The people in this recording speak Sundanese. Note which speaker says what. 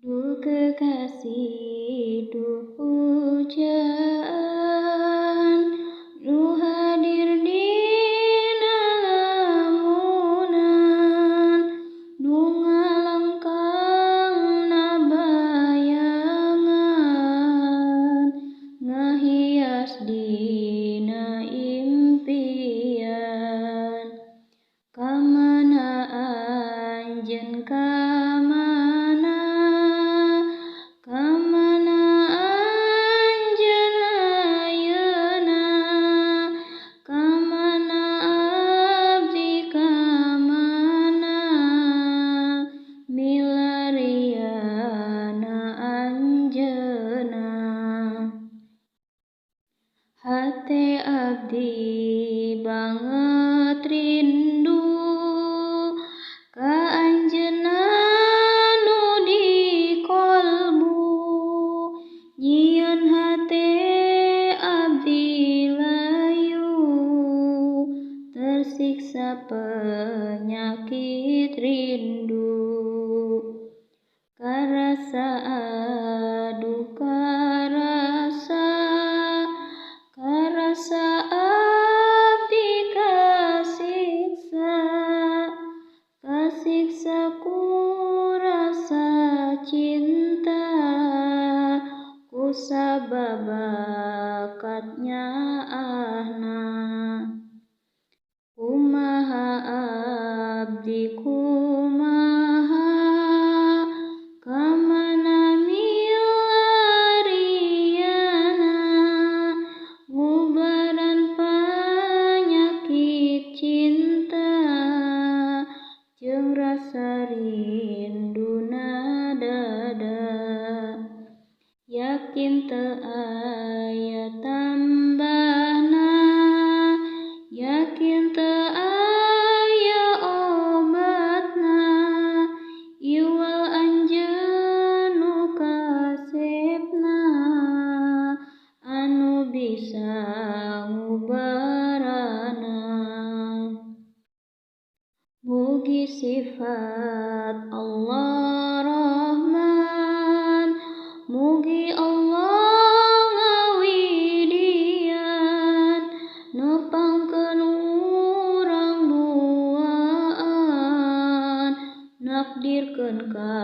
Speaker 1: Duh kekasih, duh pujaan, nu hadir dina lamunan, nu ngalengkangna bayangan, ngahias dina impian. Kamana anjeun kamana, kamana anjeun ayeuna, kamana abdi kamana, milariana anjeunna. Hate abdi banget rindu ka anjeunna nu di kolbu, nyieun hate abdi layu, tersiksa penyakit rindu. Karasa aduh karasa, karasa abdi kasiksa, kasiksa ku rasa cinta, ku sabab bakatnya ahna. Kumaha abdi kumaha, kamana milariana, ngubaran panyakit cinta, jeung rasa rinduna dada. Yakin teu aya tambahna, yakin teu aya obatna, iwal anjeun nu kasepna, anu bisa ngubarana. Mugi sifat Allah Rahman, mugi Allah ngawidian, nepangkeun urang duaan, nakdirkeun ka